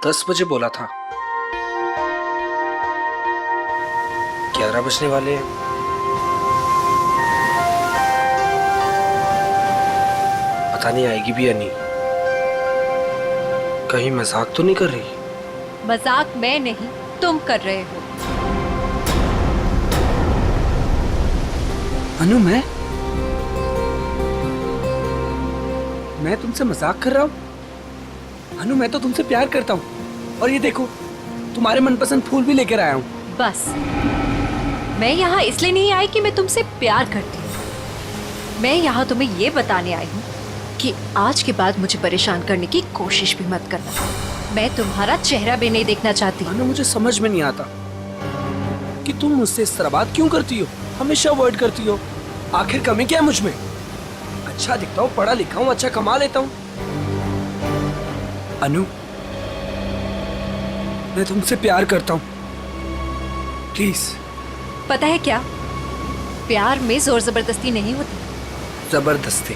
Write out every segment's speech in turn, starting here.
10 बजे बोला था। 11 बजने वाले हैं। पता नहीं आएगी भी या नहीं। कहीं मजाक तो नहीं कर रही? मजाक मैं नहीं, तुम कर रहे हो। अनु, मैं तुमसे मजाक कर रहा हूँ? अनु, मैं तो तुमसे प्यार करता हूँ। और ये देखो, तुम्हारे मनपसंद फूल भी लेकर आया हूँ। बस, मैं यहाँ इसलिए नहीं आई कि मैं तुमसे प्यार करती हूँ। मैं यहाँ तुम्हें ये बताने आई हूँ कि आज के बाद मुझे परेशान करने की कोशिश भी मत करना। मैं तुम्हारा चेहरा भी नहीं देखना चाहती। अनु, मुझे समझ में नहीं आता कि तुम मुझसे इस तरह बात क्यों करती हो, हमेशा अवॉइड करती हो। आखिर कमी क्या है मुझ में? अच्छा दिखता हूँ, पढ़ा लिखा हूँ, अच्छा कमा लेता हूँ। अनु, मैं तुमसे प्यार करता हूँ, प्लीज। पता है क्या, प्यार में जोर जबरदस्ती नहीं होती। जबरदस्ती?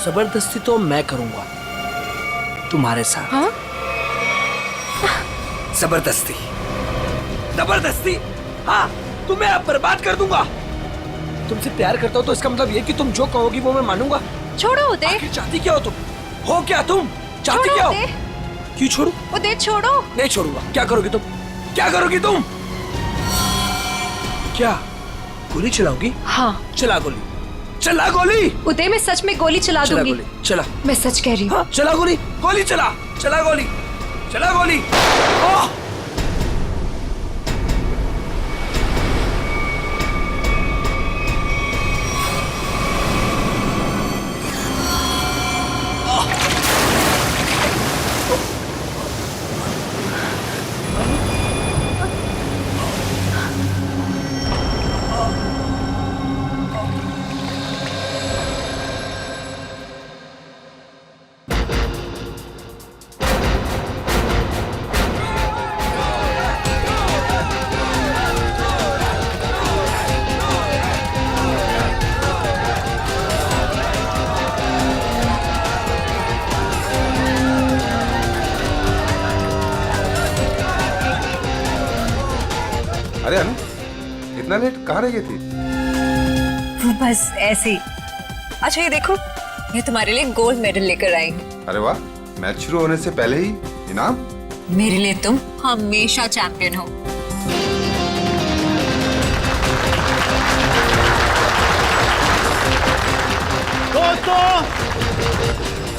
जबरदस्ती तो मैं करूंगा तुम्हारे साथ। हाँ? जबरदस्ती, जबरदस्ती। हाँ, तुम्हें अब बर्बाद कर दूंगा। तुमसे प्यार करता हूँ तो इसका मतलब ये कि तुम जो कहोगी वो मैं मानूंगा। छोड़ो उदय। आखिर चाहती क्या हो तुम? हो क्या तुम? चाहती क्या हो? क्यों छोड़ू? उदय छोड़ो। नहीं छोड़ूंगा। क्या करोगी तुम? क्या करोगी तुम? क्या गोली चलाओगी? हाँ। चला गोली, चला गोली। उदय, मैं सच में गोली चला चला दूंगी। गोली, चला। मैं सच कह रही हूँ। हाँ, चला गोली, गोली चला, चला गोली, चला गोली। ओह! अरे अनु, इतना लेट कहाँ रह गई थी? बस ऐसे ही। अच्छा ये देखो, मैं तुम्हारे लिए गोल्ड मेडल लेकर आई हूँ। अरे वाह, मैच शुरू होने से पहले ही इनाम? मेरे लिए तुम हमेशा चैंपियन हो। दोस्तों,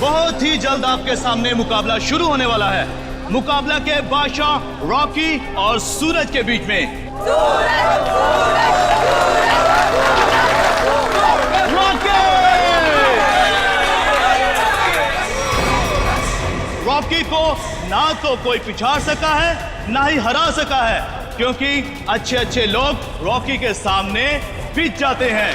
बहुत ही जल्द आपके सामने मुकाबला शुरू होने वाला है। मुकाबला के बादशाह रॉकी और सूरज के बीच में। रॉकी को ना तो कोई पिछाड़ सका है, ना ही हरा सका है, क्योंकि अच्छे अच्छे लोग रॉकी के सामने पिट जाते हैं।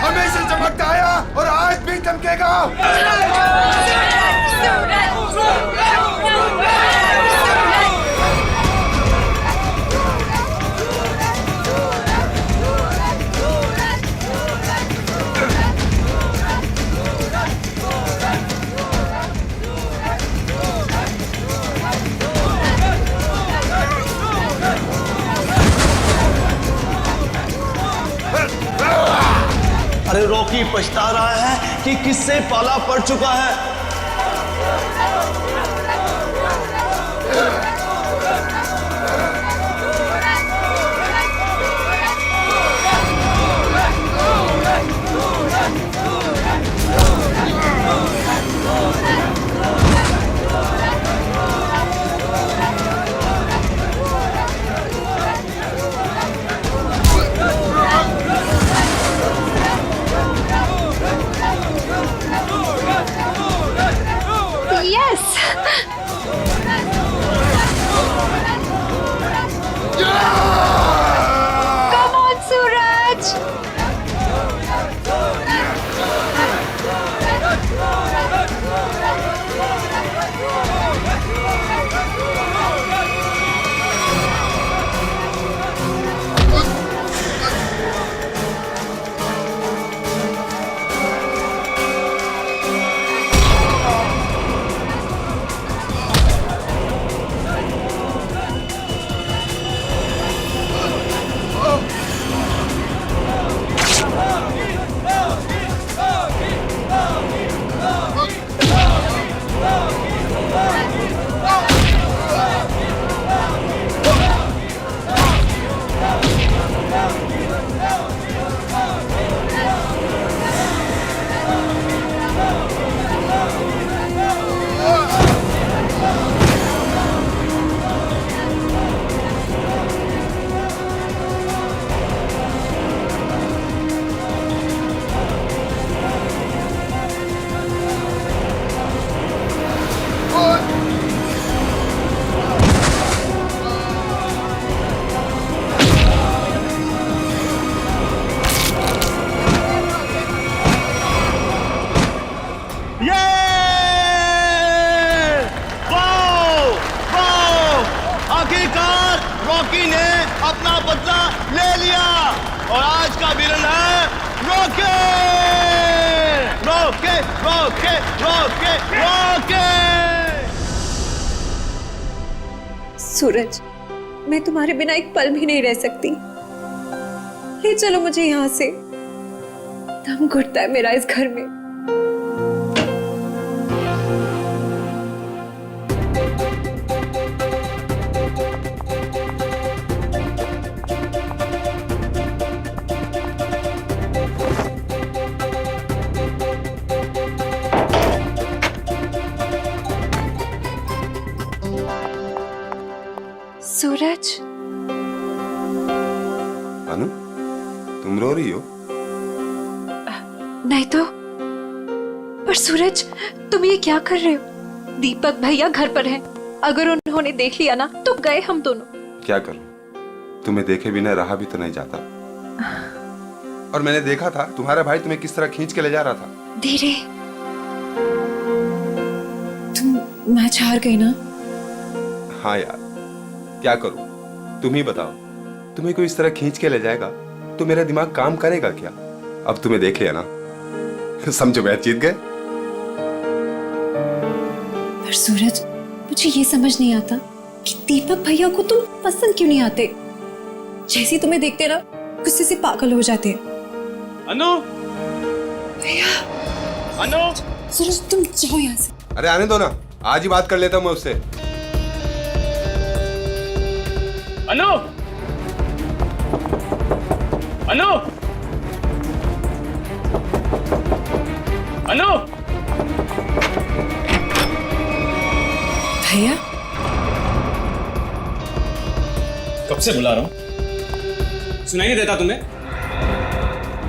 हमेशा चमकता आया और आज भी चमकेगा। अरे रॉकी पछता रहा है कि किससे पाला पड़ चुका है। और आज का विलन है Rocky. Rocky Rocky Rocky Rocky. Suraj, मैं तुम्हारे बिना एक पल भी नहीं रह सकती। ले चलो मुझे यहाँ से, दम घुटता है मेरा इस घर में। सूरज, अनु, तुम रो रही हो? नहीं तो। पर सूरज, तुम ये क्या कर रहे हो? दीपक भैया घर पर हैं। अगर उन्होंने देख लिया ना तो गए हम दोनों। क्या करूं? तुम्हें देखे बिना रहा भी तो नहीं जाता। और मैंने देखा था तुम्हारा भाई तुम्हें किस तरह खींच के ले जा रहा था। धीरे। तुम मैच हार गई ना? हाँ यार, क्या करूं? तुम ही बताओ, तुम्हें कोई इस तरह खींच के ले जाएगा तो मेरा दिमाग काम करेगा क्या? अब तुम्हें देख लिया ना, समझो मैच जीत गए। पर सूरज, मुझे ये समझ नहीं आता कि दीपक भैया को तुम पसंद क्यों नहीं आते। जैसे ही तुम्हें देखते ना, गुस्से से पागल हो जाते हैं। अनु, भैया। अनु, सूरज, तुम जाओ यहाँ से। अरे आने दो ना, आज ही बात कर लेता हूं मैं उससे। अनु, अनु, अनु। भैया, कब से बुला रहा हूं, सुनाई नहीं देता तुम्हें?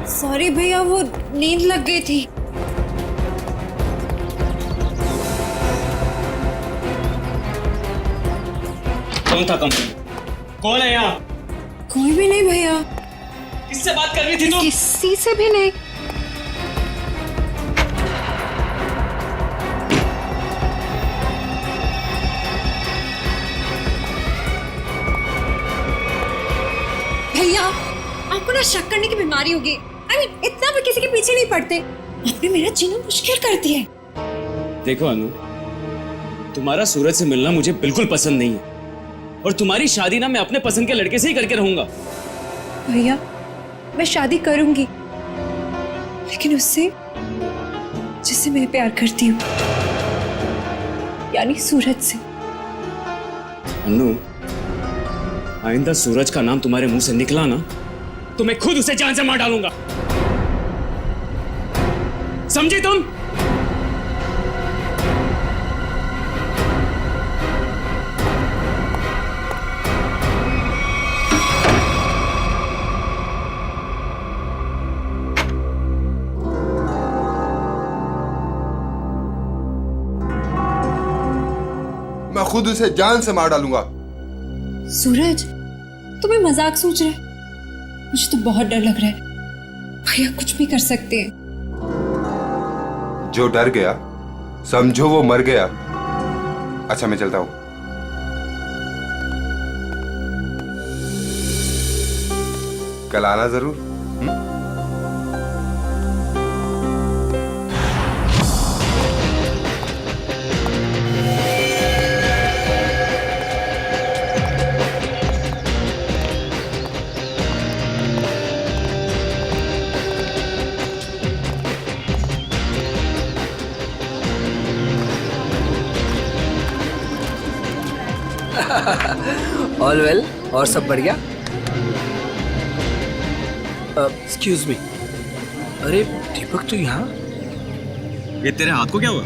सॉरी भैया, वो नींद लग गई थी। कौन था कंपनी? कौन है यहाँ? कोई भी नहीं भैया। किससे बात कर रही थी तुम? किसी से भी नहीं। भैया, आपको ना शक करने की बीमारी होगी। इतना भी किसी के पीछे नहीं पड़ते। आपने मेरा जीना मुश्किल कर दिया है। देखो अनु, तुम्हारा सूरज से मिलना मुझे बिल्कुल पसंद नहीं है, और तुम्हारी शादी ना मैं अपने पसंद के लड़के से ही करके रहूंगा। भैया, मैं शादी करूंगी, लेकिन उससे जिससे मैं प्यार करती हूँ, यानी सूरज से। अनु, आइंदा सूरज का नाम तुम्हारे मुंह से निकला ना तो मैं खुद उसे जान से मार डालूंगा। समझी तुम? मैं खुद उसे जान से मार डालूंगा। सूरज, तुम्हें मजाक सोच रहे? मुझे तो बहुत डर लग रहा है। भैया कुछ भी कर सकते हैं। जो डर गया समझो वो मर गया। अच्छा, मैं चलता हूं। कल आना जरूर। ऑल वेल, और सब बढ़िया? Excuse me. अरे दीपक, तू यहाँ? ये तेरे हाथ को क्या हुआ?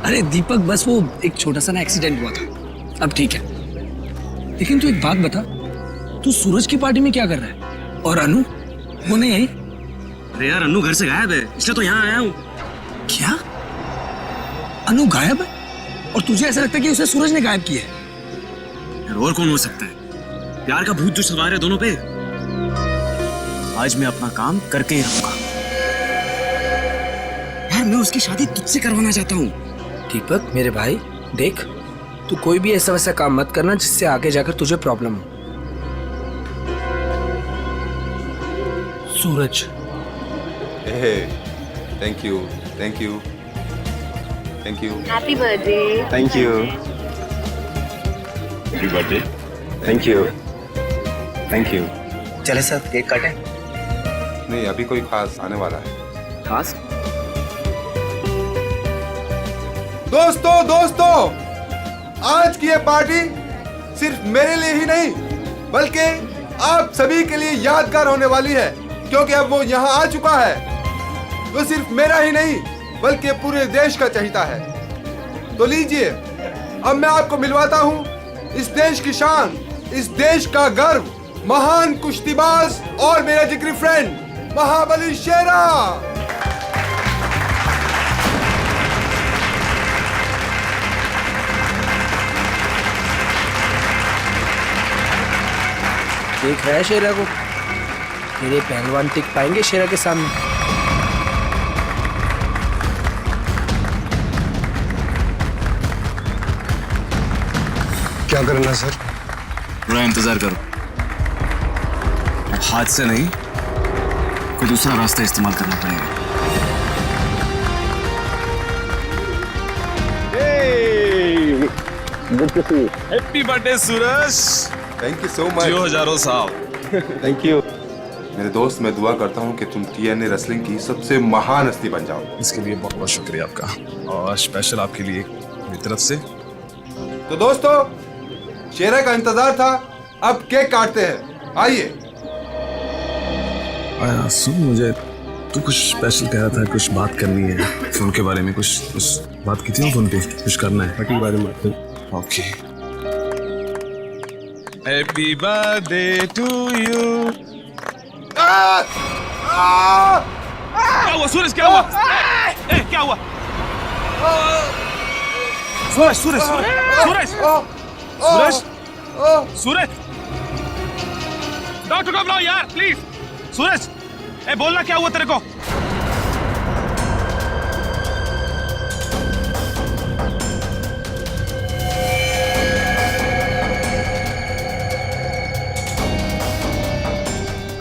अरे दीपक, बस वो एक छोटा सा ना एक्सीडेंट हुआ था, अब ठीक है। लेकिन तू एक बात बता, तू सूरज की पार्टी में क्या कर रहा है? और अनु वो नहीं आई? अरे यार, अनु घर से गायब है, इसलिए तो यहाँ आया हूँ। क्या? अनु गायब है? और तुझे ऐसा लगता है कि उसे सूरज ने गायब किया है? यार और कौन हो सकता है? प्यार का भूत जो सवार है दोनों पे। आज मैं अपना काम करके ही रहूंगा। यार मैं उसकी शादी तुझसे करवाना चाहता हूँ। दीपक मेरे भाई, देख, तू कोई भी ऐसा वैसा काम मत करना जिससे आगे जाकर तुझे प्रॉब्लम हो। Suraj. Thank you thank you thank you happy birthday. Thank you happy birthday. Thank you thank you. चले सर केक काटें। नहीं, अभी कोई खास आने वाला है। खास दोस्तों आज की ये पार्टी सिर्फ मेरे लिए ही नहीं बल्कि आप सभी के लिए यादगार होने वाली है, क्योंकि अब वो यहाँ आ चुका है। वो सिर्फ मेरा ही नहीं बल्कि पूरे देश का चहेता है। तो लीजिए, अब मैं आपको मिलवाता हूँ इस देश की शान, इस देश का गर्व, महान कुश्तीबाज और मेरा जिगरी फ्रेंड महाबली शेरा। देख रहा है शेरा को? तेरे पहलवान टिक पाएंगे शेरा के सामने? क्या करना सर? थोड़ा इंतजार करो, हाथ से नहीं कोई दूसरा रास्ता इस्तेमाल करना पड़ेगा। Happy birthday Suraj. Thank you so much. जियो हजारों साल। थैंक यू मेरे दोस्त। मैं दुआ करता हूँ कि तुम TNA रेसलिंग की सबसे महान हस्ती बन जाओ। इसके लिए बहुत बहुत शुक्रिया आपका, और स्पेशल आपके लिए मेरी तरफ से। तो दोस्तों, शेरा का इंतजार था, अब केक काटते हैं। आइए। आया सुन, मुझे तू कुछ स्पेशल कह रहा था, कुछ बात करनी है फोन के बारे में। कुछ बात की थी ना फोन पे, कुछ करना है के बारे में। Okay. Happy birthday to you. क्या हुआ सूरज? क्या हुआ? क्या हुआ? सूरज सूरज सूरज सूरज सूरज, डॉक्टर को बुलाओ यार प्लीज। सूरज, बोलना क्या हुआ तेरे को?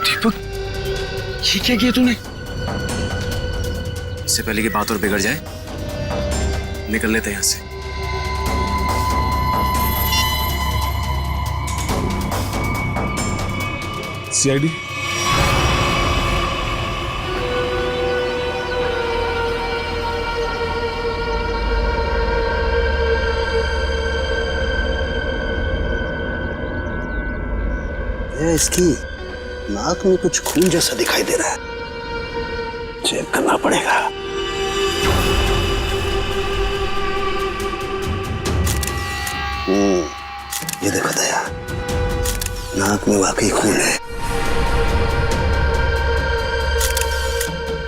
दीपक, ये क्या किया तूने? इससे पहले की बात और बिगड़ जाए, निकल लेते हैं यहाँ से। CID इसकी नाक में कुछ खून जैसा दिखाई दे रहा है, चेक करना पड़ेगा। ये देखो दया, नाक में वाकई खून है।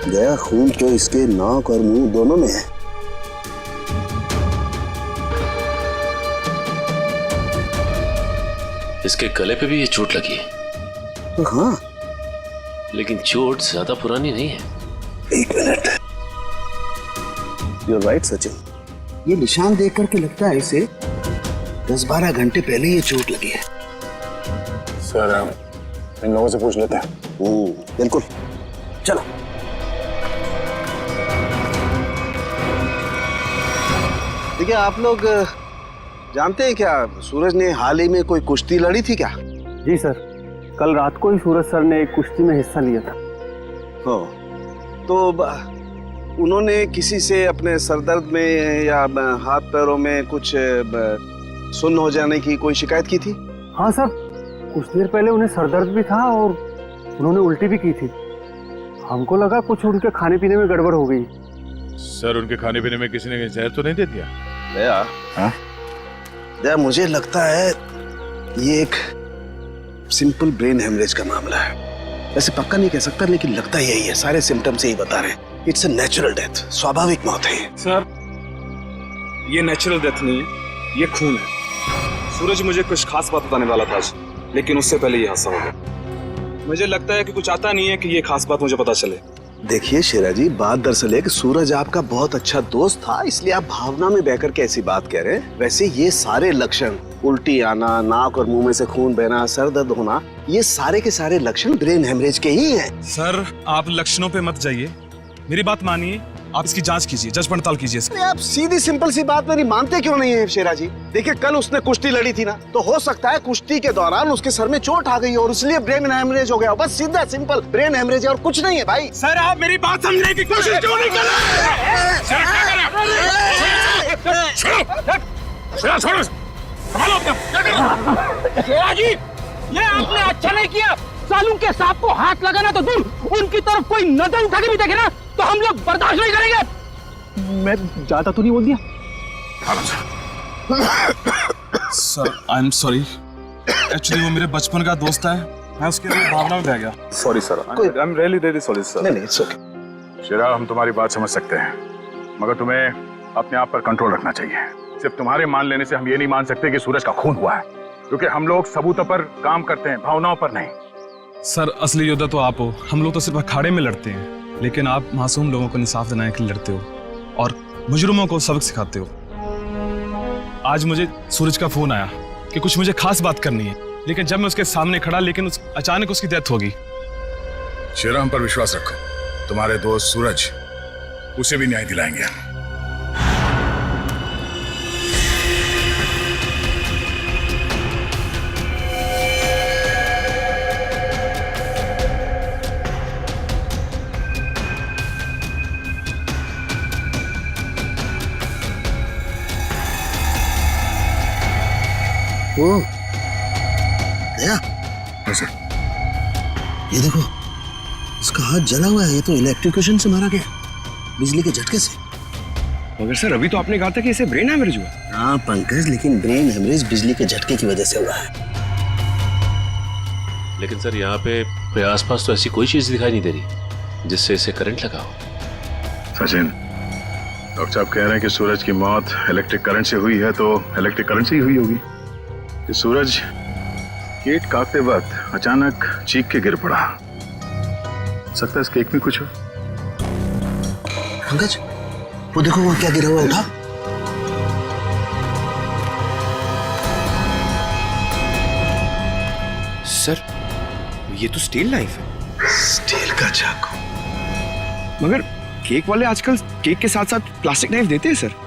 दया, खून तो इसके नाक और मुंह दोनों में है। इसके गले पे भी ये चोट लगी है। हाँ, लेकिन चोट ज्यादा पुरानी नहीं है। एक मिनट। You're right, Sachin. ये निशान देख करके लगता है इसे 10-12 घंटे पहले ये चोट लगी है। सर, इन लोगों से पूछ लेते हैं। बिल्कुल, चलो। ठीक है, आप लोग जानते हैं क्या, सूरज ने हाल ही में कोई कुश्ती लड़ी थी क्या? जी सर, कल रात को ही सूरज सर ने एक कुश्ती में हिस्सा लिया था। हो, तो उन्होंने किसी से अपने सरदर्द में या हाथ पैरों में कुछ सुन्न हो जाने की कोई शिकायत की थी? हाँ सर, कुछ देर पहले उन्हें सरदर्द भी था और उन्होंने उल्टी भी की थी। हमको लगा कुछ उनके खाने पीने में गड़बड़ हो गई। सर, उनके खाने पीने में किसी ने जहर तो नहीं दे दिया? दया, हाँ? दया, मुझे लगता है ये एक सिंपल ब्रेन हेमरेज का मामला है। वैसे पक्का नहीं कह सकता, लेकिन लगता यही है। सारे सिम्टम्स यही बता रहे हैं। इट्स अ नेचुरल डेथ, स्वाभाविक मौत है। सर, ये नेचुरल डेथ नहीं है, ये खून है। सूरज मुझे कुछ खास बात बताने वाला था आज, लेकिन उससे पहले ये हादसा हो गया। मुझे लगता है कि कुछ आता नहीं है कि ये खास बात मुझे पता चले। देखिए शेरा जी, बात दरअसल है कि सूरज आपका बहुत अच्छा दोस्त था, इसलिए आप भावना में बहकर के ऐसी बात कह रहे हैं। वैसे ये सारे लक्षण, उल्टी आना, नाक और मुंह में से खून बहना, सर दर्द होना, ये सारे के सारे लक्षण ब्रेन हेमरेज के ही हैं। सर आप लक्षणों पे मत जाइए, मेरी बात मानिए, आप इसकी जांच कीजिए, जांच पड़ताल कीजिए। अरे आप सीधी सिंपल सी बात मेरी मानते क्यों नहीं है शेरा जी? देखिए कल उसने कुश्ती लड़ी थी ना, तो हो सकता है कुश्ती के दौरान उसके सर में चोट आ गई और इसलिए ब्रेन हेमरेज हो गया। बस सीधा सिंपल ब्रेन हेमरेज है और कुछ नहीं है भाई। सर आप मेरी बात समझने की कोशिश क्यों नहीं कर रहे? ये आपने अच्छा नहीं किया। सालू के सांप को हाथ लगाना तो दूर, उनकी तरफ कोई नजर उठा के भी देखे ना तो हम लोग बर्दाश्त नहीं करेंगे। मैं ज्यादा तो नहीं बोल दिया? Sir I am sorry, actually वो मेरे बचपन का दोस्त है, मैं उसके लिए भावना में बह गया। Sorry sir, I am really sorry sir. नहीं इट्स ओके। शेरा, हम तुम्हारी बात समझ सकते हैं, मगर तुम्हें अपने आप पर कंट्रोल रखना चाहिए। सिर्फ तुम्हारे मान लेने से हम ये नहीं मान सकते कि सूरज का खून हुआ है, क्योंकि हम लोग सबूतों पर काम करते हैं, भावनाओं पर नहीं। सर असली योद्धा तो आप हो, हम लोग तो सिर्फ अखाड़े में लड़ते हैं, लेकिन आप मासूम लोगों को इंसाफ दिलाने के लिए लड़ते हो और मुजरिमों को सबक सिखाते हो। आज मुझे सूरज का फोन आया कि कुछ मुझे खास बात करनी है, लेकिन जब मैं उसके सामने खड़ा, लेकिन अचानक उसकी डेथ होगी। शेरा, हम पर विश्वास रखो, तुम्हारे दोस्त सूरज, उसे भी न्याय दिलाएंगे। ओ गया? ये देखो, इसका हाथ जला हुआ है, ये तो इलेक्ट्रिक्यूशन से मारा गया, बिजली के झटके से। मगर सर अभी तो आपने कहा था कि इसे ब्रेन हेमरेज हुआ। हाँ पंकज, लेकिन ब्रेन हेमरेज बिजली के झटके की वजह से हुआ है। लेकिन सर यहाँ पे आसपास तो ऐसी कोई चीज दिखाई नहीं दे रही जिससे इसे करंट लगा हो। सचिन, डॉक्टर साहब कह रहे हैं कि सूरज की मौत इलेक्ट्रिक करंट से हुई है, तो इलेक्ट्रिक करंट से ही हुई होगी। कि सूरज केक काटते वक्त अचानक चीख के गिर पड़ा। सकता है इस केक में कुछ हो। पंकज, वो देखो वो क्या गिरा हुआ, उठा। सर ये तो स्टील नाइफ है। स्टील का चाकू। मगर केक वाले आजकल केक के साथ साथ प्लास्टिक नाइफ देते हैं सर।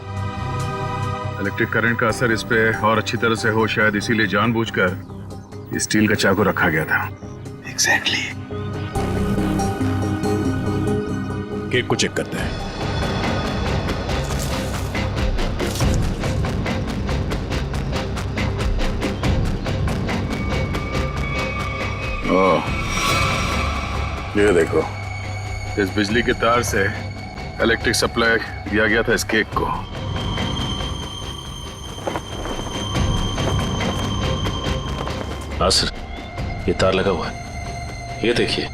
इलेक्ट्रिक करंट का असर इस पे और अच्छी तरह से हो, शायद इसीलिए जानबूझकर स्टील का चाकू रखा गया था। एग्जैक्टली। केक को चेक करते हैं। ओह, ये देखो, इस बिजली के तार से इलेक्ट्रिक सप्लाई दिया गया था इस केक को। हाँ सर, ये तार लगा हुआ है, ये देखिए,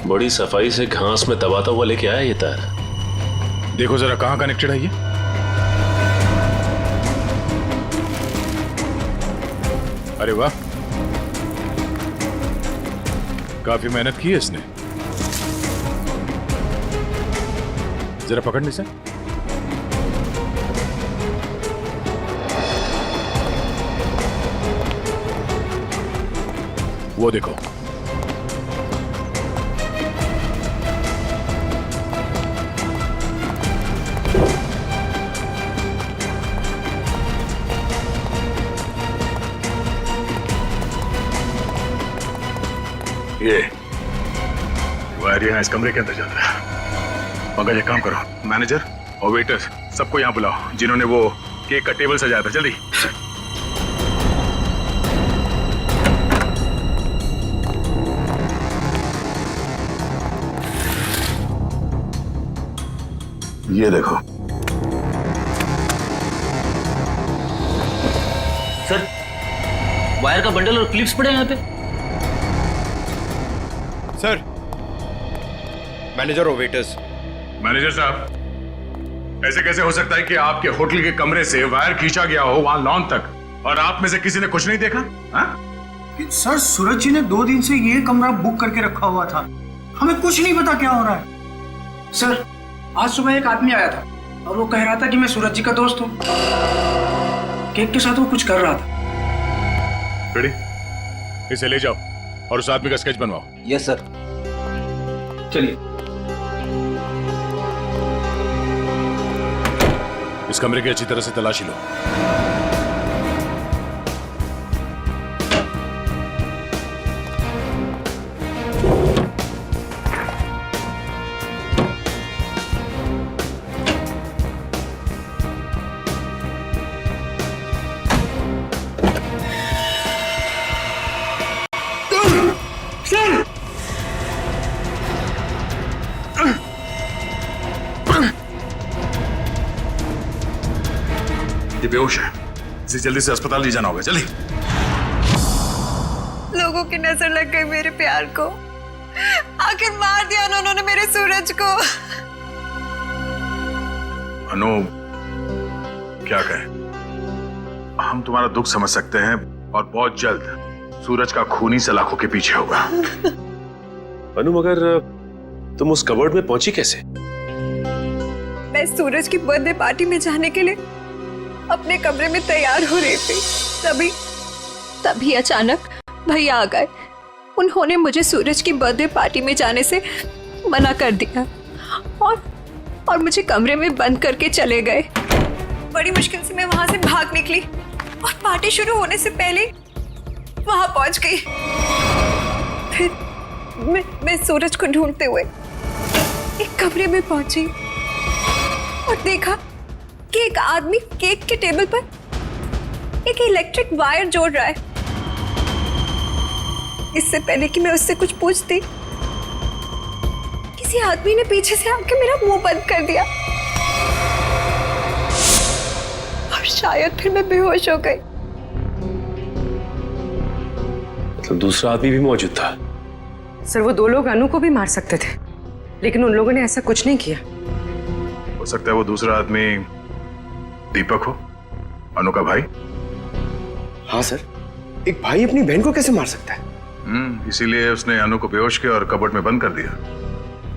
बड़ी सफाई से घास में दबाता हुआ लेके आया ये तार। देखो जरा कहां कनेक्टेड है ये। अरे वाह, काफी मेहनत की है इसने। जरा पकड़ने से। वो देखो, ये वायर यहाँ इस कमरे के अंदर जाता है। मगर ये काम करो, मैनेजर और वेटर सबको यहाँ बुलाओ जिन्होंने वो केक का टेबल सजाया था, जल्दी। ये देखो सर, वायर का बंडल और क्लिप्स पड़े हैं यहाँ पे। सर, मैनेजर और वेटर्स। मैनेजर साहब, ऐसे कैसे हो सकता है कि आपके होटल के कमरे से वायर खींचा गया हो वहां लॉन तक और आप में से किसी ने कुछ नहीं देखा? हाँ? सर, सूरज जी ने 2 दिन से ये कमरा बुक करके रखा हुआ था। हमें कुछ नहीं पता क्या हो रहा है। सर, आज सुबह एक आदमी आया था और वो कह रहा था कि मैं सूरज जी का दोस्त हूँ। केक के साथ वो कुछ कर रहा था। रेडी, इसे ले जाओ और उस आदमी का स्केच बनवाओ। Yes sir. चलिए। इस कमरे की अच्छी तरह से तलाशी लो। ये बेहोश है, इसे जल्दी से अस्पताल ले जाना होगा। जल्दी। लोगों की नजर लग गई मेरे प्यार को। आखिर मार दिया ना उन्होंने मेरे सूरज को। अनु, क्या कहें, हम तुम्हारा दुख समझ सकते हैं और बहुत जल्द सूरज का खूनी सलाखों के पीछे होगा। अनु, मगर तुम उस कबर्ड में पहुंची कैसे? मैं सूरज की बर्थडे पार्टी में जाने के लिए अपने कमरे में तैयार हो रही थी। तभी अचानक भैया आ गए। उन्होंने मुझे सूरज की बर्थडे पार्टी में जाने से मना कर दिया और मुझे कमरे में बंद करके चले गए। बड़ी मुश्किल से मैं वहां से भाग निकली और पार्टी शुरू होने से पहले वहां पहुंच गई। फिर मैं सूरज को ढूंढते हुए एक कमरे में पहुंची और देखा कि एक आदमी केक के टेबल पर एक इलेक्ट्रिक वायर जोड़ रहा है। इससे पहले कि मैं उससे कुछ पूछती, किसी आदमी ने पीछे से आके मेरा मुंह बंद कर दिया और शायद फिर मैं बेहोश हो गई। मतलब दूसरा आदमी भी मौजूद था? सर, वो दो लोग अनु को भी मार सकते थे, लेकिन उन लोगों ने ऐसा कुछ नहीं किया। हो सकता है वो दूसरा आदमी दीपक हो, अनु का भाई। हाँ सर, एक भाई अपनी बहन को कैसे मार सकता है? इसीलिए उसने अनु को बेहोश किया और कबर्ड में बंद कर दिया।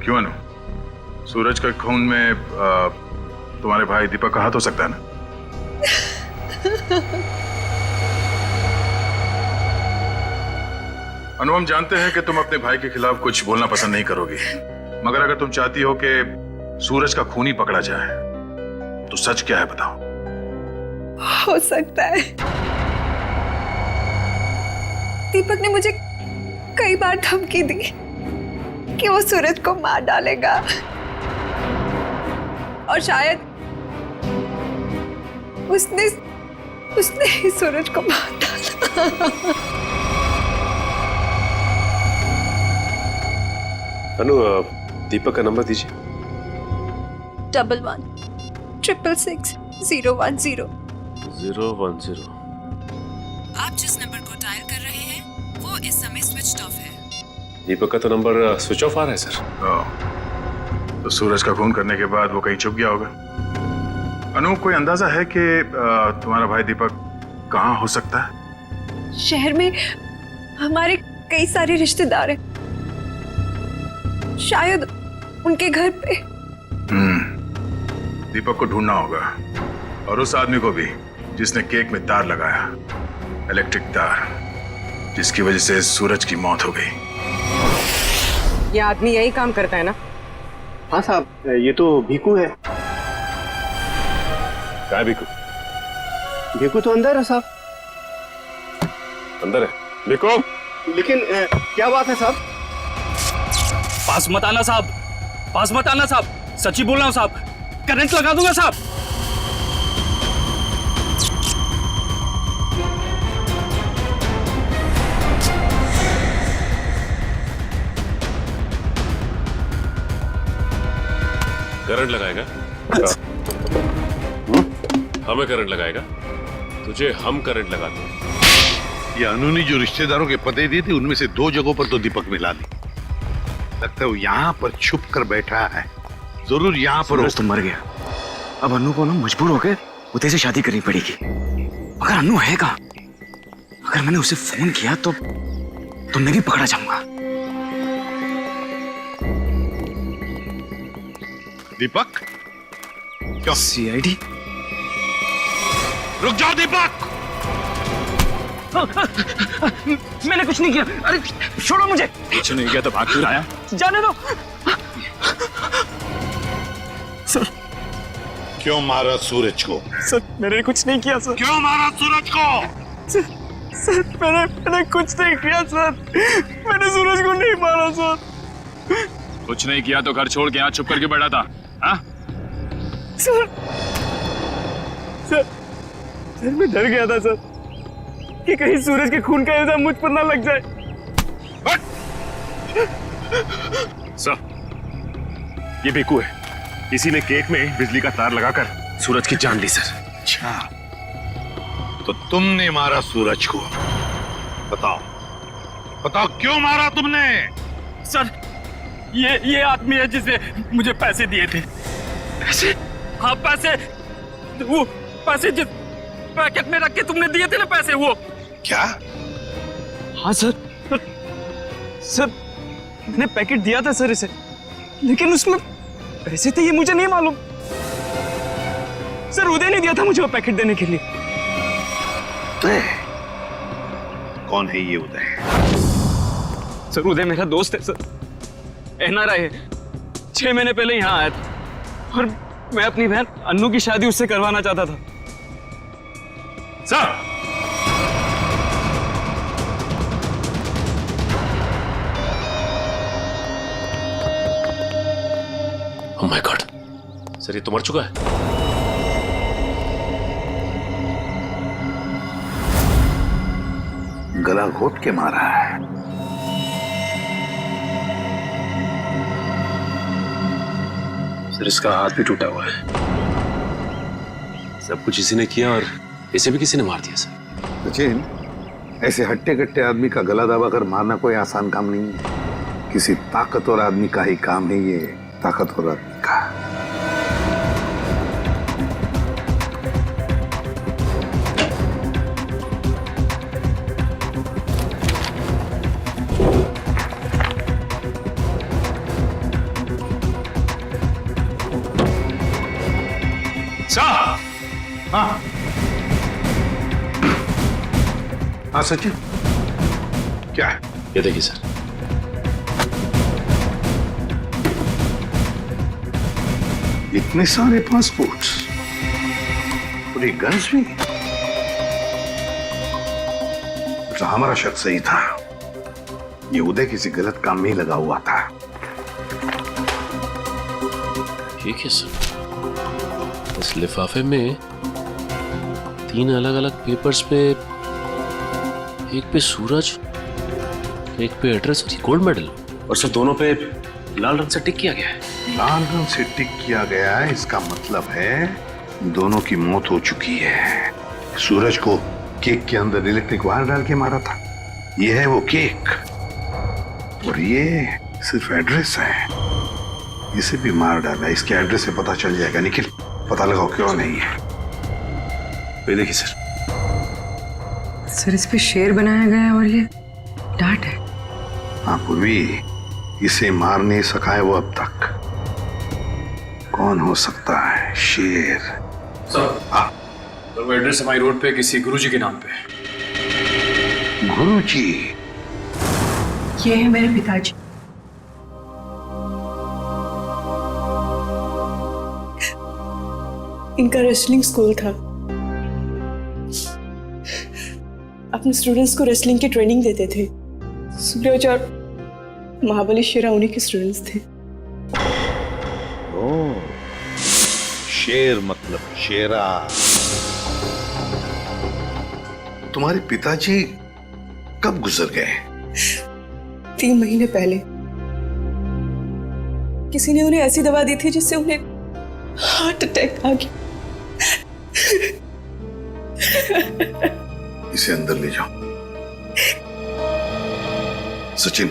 क्यों अनु, सूरज के खून में तुम्हारे भाई दीपक का हाथ हो सकता है ना? अनु, हम जानते हैं कि तुम अपने भाई के खिलाफ कुछ बोलना पसंद नहीं करोगी, मगर अगर तुम चाहती हो कि सूरज का खूनी पकड़ा जाए तो सच क्या है बताओ। हो सकता है दीपक ने मुझे कई बार धमकी दी कि वो सूरज को मार डालेगा और शायद उसने ही सूरज को मार डाला। अनु, दीपक का नंबर दीजिए। 111666 010। आप जिस नंबर को डायल कर रहे हैं वो इस समय स्विच ऑफ है। दीपक का तो नंबर स्विच ऑफ आ रहा है सर। तो सूरज का खून करने के बाद वो कहीं छुप गया होगा। अनु, कोई अंदाजा है कि तुम्हारा भाई दीपक कहाँ हो सकता है? शहर में हमारे कई सारे रिश्तेदार हैं, शायद उनके घर पे। दीपक को ढूंढना होगा और उस आदमी को भी जिसने केक में तार लगाया, इलेक्ट्रिक तार, जिसकी वजह से सूरज की मौत हो गई। ये आदमी यही काम करता है ना? हाँ साहब, ये तो भीकू है। क्या है भीकू? भीकू तो अंदर है साहब। अंदर है भीकू? लेकिन क्या बात है साहब? पास मत आना साहब, पास मत आना साहब, सच्ची बोल रहा हूं साहब, करंट लगा दूंगा साहब। करंट लगाएगा? हमें करंट लगाएगा? तुझे हम करंट लगाते हैं। ये अनु ने जो रिश्तेदारों के पते दिए थे उनमें से 2 जगहों पर तो दीपक मिला ली। लगता है वो यहाँ पर छुप कर बैठा है। जरूर यहाँ पर सूरज तो मर गया। अब अनु को ना मजबूर होकर उदय से शादी करनी पड़ेगी। अगर अनु है कहाँ? अगर मैंने उसे फोन किया तो मैं भी पकड़ा जाऊंगा। दीपक क्यों? सीआईडी? रुक जाओ दीपक! मैंने कुछ नहीं किया। अरे छोड़ो मुझे। कुछ नहीं किया तो भाग क्यों आया? जाने दो। सर क्यों मारा सूरज को? सर मैंने कुछ नहीं किया सर। क्यों मारा सूरज को? सर मैंने कुछ नहीं किया सर। मैंने सूरज को नहीं मारा सर। कुछ नहीं किया तो घर छोड़ के यहाँ चुप करके बैठा था? हाँ? सर मैं डर गया था सर कि कहीं सूरज के खून का इल्जाम मुझ पर ना लग जाए। सर ये बेकू है, इसी ने केक में बिजली का तार लगाकर सूरज की जान ली सर। अच्छा तो तुमने मारा सूरज को? बताओ बताओ क्यों मारा तुमने? सर ये आदमी है जिसने मुझे पैसे दिए थे। पैसे? हाँ पैसे, वो पैसे जिस पैकेट में रख के तुमने दिए थे ना पैसे, वो। क्या? हाँ सर मैंने पैकेट दिया था सर इसे, लेकिन उसमें पैसे थे ये मुझे नहीं मालूम। सर उदय ने दिया था मुझे वो पैकेट देने के लिए। कौन है ये उदय? सर उदय मेरा दोस्त है सर, एनआरआई है। 6 महीने पहले यहाँ आया था और मैं अपनी बहन अन्नू की शादी उससे करवाना चाहता था। Sir oh my God, sir ये तो मर चुका है। गला घोट के मारा है। सर इसका हाथ भी टूटा हुआ है। सब कुछ इसी ने किया और इसे भी किसी ने मार दिया सर। सचिन, ऐसे हट्टे कट्टे आदमी का गला दबाकर मारना कोई आसान काम नहीं है। किसी ताकतवर आदमी का ही काम है ये, ताकतवर आदमी का। हाँ हाँ सचिन, क्या है? ये देखिए सर, इतने सारे पासपोर्ट्स और ये गन्स भी। तो हमारा शक सही था, ये उदय किसी गलत काम में ही लगा हुआ था। ठीक है सर, इस लिफाफे में 3 अलग अलग पेपर्स पे, एक पे सूरज, एक पे एड्रेस और गोल्ड मेडल, और सर दोनों पे लाल रंग से टिक किया गया है। लाल रंग से टिक किया गया है, इसका मतलब है दोनों की मौत हो चुकी है। सूरज को केक के अंदर इलेक्ट्रिक वायर डाल के मारा था, ये है वो केक, और ये सिर्फ एड्रेस है, इसे भी मार डाला। इसके एड्रेस से पता चल जाएगा। निखिल पता लगाओ क्यों नहीं है। ये देखिए सर, सर इस पे शेर बनाया गया है और ये डांट है। हाँ पूर्वी, इसे मार नहीं सका है वो अब तक। कौन हो सकता है? शेर। सर हाँ वो एड्रेस हमारी रोड पे किसी गुरुजी के नाम पे। गुरुजी? ये है मेरे पिताजी। इनका रेसलिंग स्कूल था। अपने स्टूडेंट्स को रेसलिंग की ट्रेनिंग देते थे। सूरज और महाबली शेरा उन्हीं के स्टूडेंट्स थे। ओह, शेर मतलब शेरा। तुम्हारे पिताजी कब गुजर गए? 3 महीने पहले। किसी ने उन्हें ऐसी दवा दी थी जिससे उन्हें हार्ट अटैक आ गया। इसे अंदर ले जाओ। सचिन,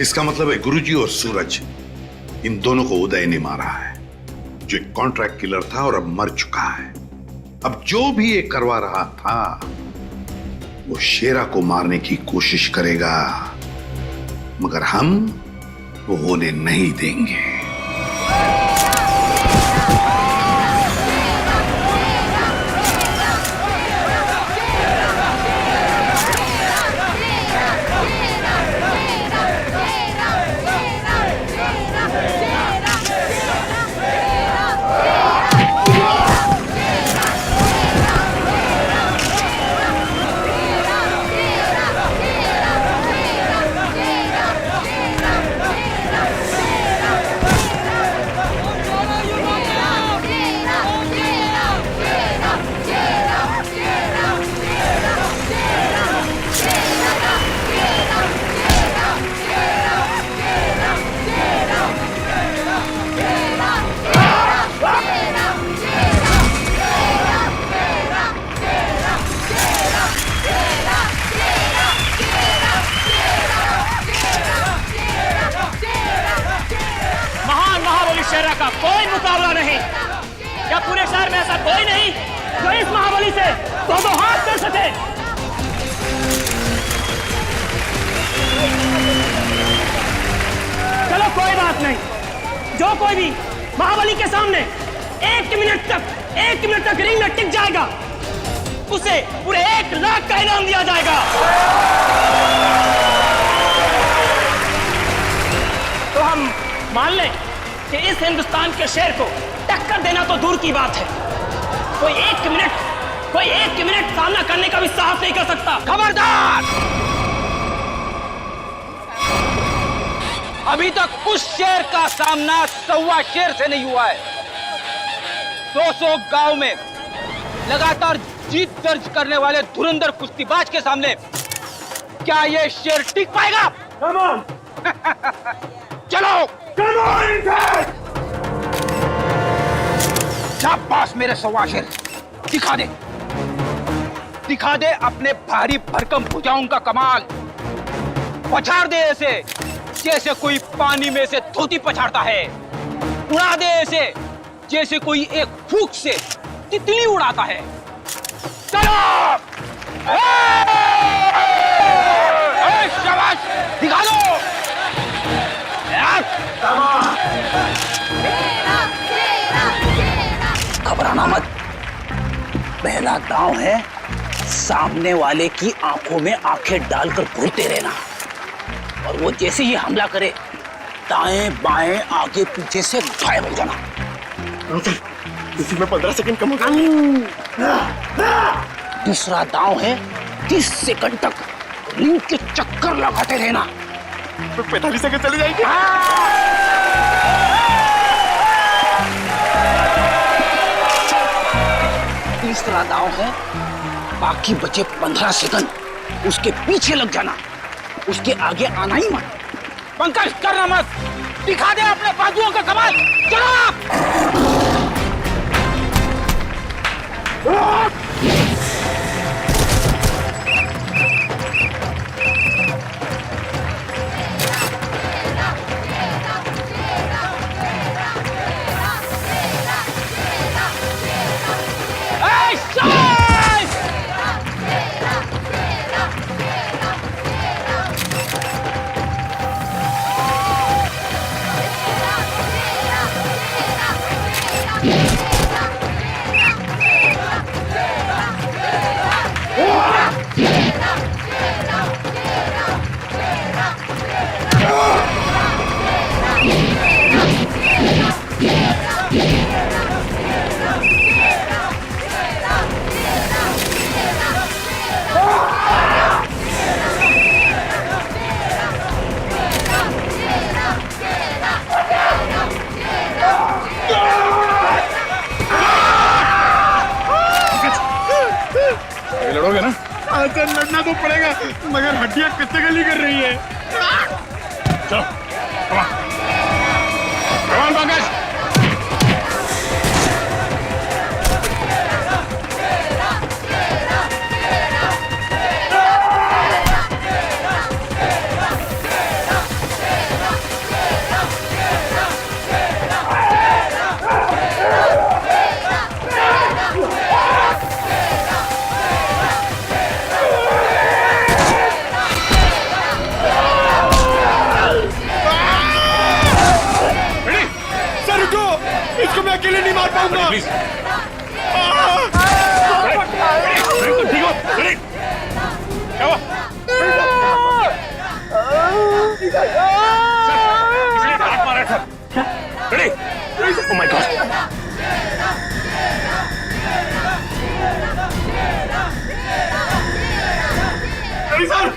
इसका मतलब है गुरुजी और सूरज, इन दोनों को उदय ने मारा है, जो एक कॉन्ट्रैक्ट किलर था और अब मर चुका है। अब जो भी ये करवा रहा था वो शेरा को मारने की कोशिश करेगा, मगर हम वो होने नहीं देंगे। शेरा का कोई मुकाबला नहीं। क्या पूरे शहर में ऐसा कोई नहीं जो इस महाबली से दो हाथ दे सके? चलो कोई बात नहीं, जो कोई भी महाबली के सामने एक मिनट तक रिंग में टिक जाएगा उसे पूरे 1 लाख का इनाम दिया जाएगा। तो हम मान लें कि इस हिंदुस्तान के शेर को टक्कर देना तो दूर की बात है, कोई एक मिनट सामना करने का भी साहस नहीं कर सकता। खबरदार! अभी तक उस शेर का सामना 1.25 शेर से नहीं हुआ है। 200 गांव में लगातार जीत दर्ज करने वाले धुरंधर कुश्तीबाज के सामने क्या ये शेर टिक पाएगा? Come on! चलो! Come on! शाबाश मेरे 1.25 शेर, दिखा दे अपने भारी भरकम भुजाओं का कमाल। पछाड़ दे ऐसे जैसे कोई पानी में से धोती पछाड़ता है, उड़ा दे ऐसे जैसे कोई एक फूंक से तितली उड़ाता है। चलो! शाबाश, दिखा दो यार। घबराना मत, पहला दांव है सामने वाले की आंखों में आंखें डालकर घूरते रहना, और वो जैसे ही हमला करे दाएं बाएं आगे पीछे से गायब हो जाना। इसी में 15 सेकंड कम होगा। दूसरा दांव है 30 सेकंड तक रिंग के चक्कर लगाते रहना। 45 सेकंड चले जाएंगे। तीसरा दांव है बाकी बचे 15 सेकंड उसके पीछे लग जाना, उसके आगे आना ही मत। पंकज करना मत, दिखा दे अपने बाजुओं का कमाल। चलो! लड़ोगे ना? अच्छा, लड़ना तो पड़ेगा, मगर हड्डियां कच्चे गली कर रही है। चलो, कमान पंकज। प्लीज। ठीक हो? क्या हुआ? किसी ने हाथ मारा था। Ready? Oh my God. Ready sir?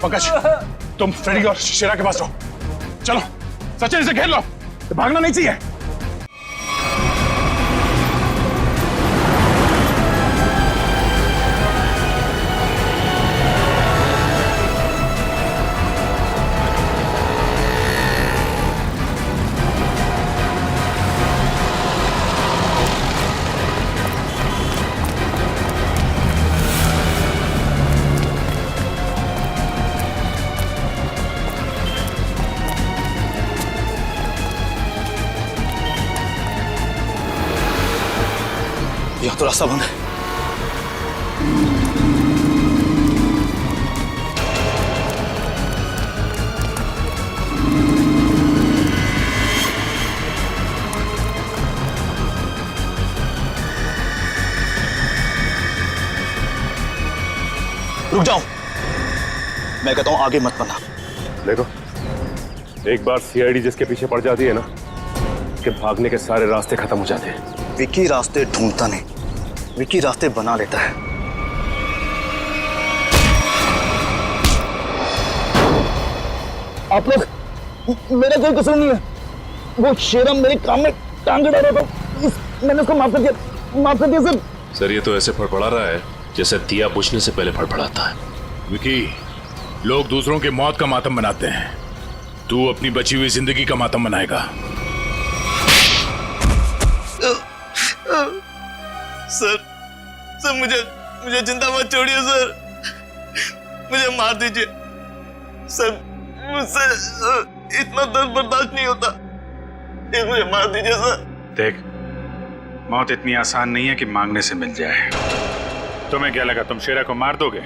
Pankaj, तुम फ्रेडी और शेरा के पास रहो। चलो सचिन, इसे घेर लो, भागना नहीं चाहिए। यह तो रास्ता बंद है। रुक जाओ, मैं कहता हूं आगे मत बढ़ना। देखो, एक बार सीआईडी जिसके पीछे पड़ जाती है ना, उसके भागने के सारे रास्ते खत्म हो जाते हैं। विकी रास्ते ढूंढता नहीं, विकी रास्ते बना लेता है। आप लोग, मेरा कोई कसूर नहीं है। वो शेरा मेरे काम में टांग डाल रहा था, मैंने उसको माफ कर दिया सर। सर ये तो ऐसे फड़फड़ा रहा है जैसे दिया बुझने से पहले फड़फड़ाता है। विकी, लोग दूसरों के मौत का मातम मनाते हैं, तू अपनी बची हुई जिंदगी का मातम मनाएगा। सर मुझे जिंदा मत छोड़िए सर, मुझे मार दीजिए सर, मुझसे इतना दर्द बर्दाश्त नहीं होता, मुझे मार दीजिए सर। देख, मौत इतनी आसान नहीं है कि मांगने से मिल जाए। तुम्हें क्या लगा तुम शेरा को मार दोगे?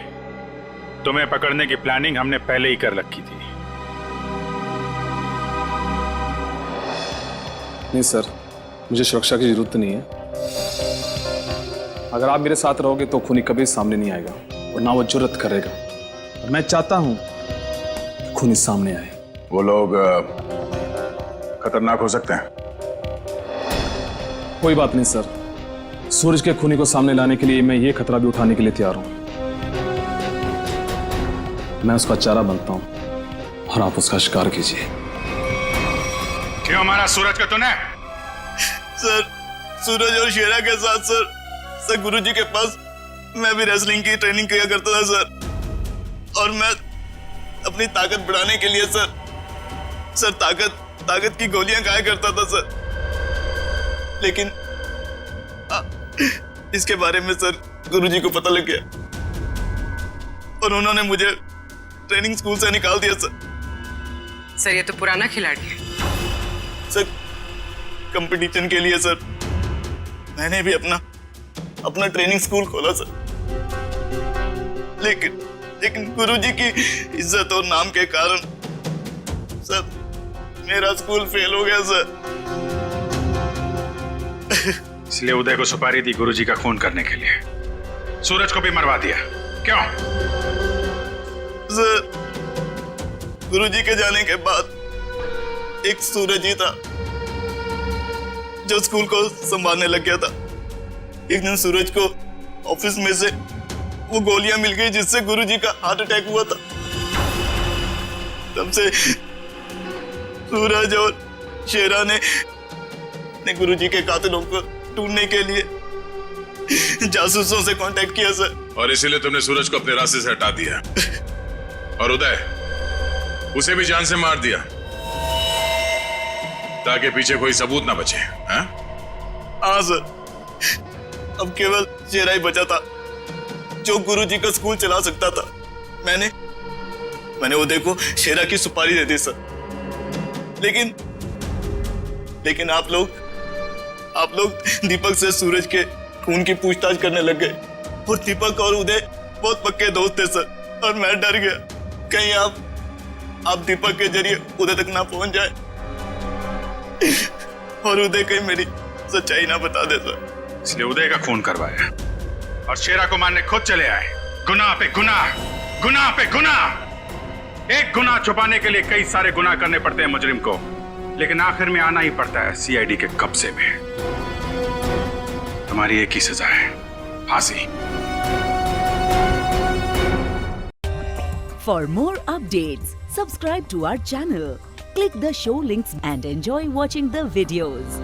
तुम्हें पकड़ने की प्लानिंग हमने पहले ही कर रखी थी। नहीं सर, मुझे सुरक्षा की जरूरत नहीं है। अगर आप मेरे साथ रहोगे तो खूनी कभी सामने नहीं आएगा और ना वो जुर्रत करेगा। और मैं चाहता हूं कि खूनी सामने आए। वो लोग खतरनाक हो सकते हैं। कोई बात नहीं सर, सूरज के खूनी को सामने लाने के लिए मैं ये खतरा भी उठाने के लिए तैयार हूं। मैं उसका चारा बनता हूं और आप उसका शिकार कीजिए। क्यों मारा सूरज का तूने? सर, सूरज और शेरा के साथ सर गुरुजी के पास मैं भी रेसलिंग की ट्रेनिंग किया करता था सर, और मैं अपनी ताकत बढ़ाने के लिए सर ताकत की गोलियां खाया करता था सर। लेकिन इसके बारे में सर गुरुजी को पता लग गया और उन्होंने मुझे ट्रेनिंग स्कूल से निकाल दिया सर। ये तो पुराना खिलाड़ी है सर। कंपटीशन के लिए सर मैंने भी अपना ट्रेनिंग स्कूल खोला सर, लेकिन गुरुजी की इज्जत और नाम के कारण सर मेरा स्कूल फेल हो गया सर। इसलिए उदय को सुपारी दी गुरुजी का खून करने के लिए। सूरज को भी मरवा दिया क्यों? सर, गुरुजी के जाने के बाद एक सूरज ही था जो स्कूल को संभालने लग गया था। एक दिन सूरज को ऑफिस में से वो गोलियां मिल गई जिससे गुरुजी का हार्ट अटैक हुआ था। तब से सूरज और शेरा ने गुरुजी के कातिलों को ढूंढने के लिए जासूसों से कांटेक्ट किया सर। और इसीलिए तुमने सूरज को अपने रास्ते से हटा दिया और उदय उसे भी जान से मार दिया ताकि पीछे कोई सबूत ना बचे। हाँ सर, अब केवल शेरा ही बचा था जो गुरुजी का स्कूल चला सकता था। मैंने उदय को शेरा की सुपारी दे दी सर। लेकिन आप लोग दीपक से सूरज के खून की पूछताछ करने लग गए। और दीपक और उदय बहुत पक्के दोस्त थे सर, और मैं डर गया कहीं आप दीपक के जरिए उदय तक ना पहुंच जाए और उदय कहीं मेरी सच्चाई ना बता दे सर। इसलिए उदय का खून करवाया और शेरा को मारने खुद चले आए। गुनाह पे गुनाह, गुनाह पे गुनाह। एक गुनाह छुपाने के लिए कई सारे गुनाह करने पड़ते हैं मुजरिम को, लेकिन आखिर में आना ही पड़ता है सीआईडी के कब्जे में। तुम्हारी एक ही सजा है, फांसी। For more updates, subscribe to our channel, click the show links and enjoy watching the videos.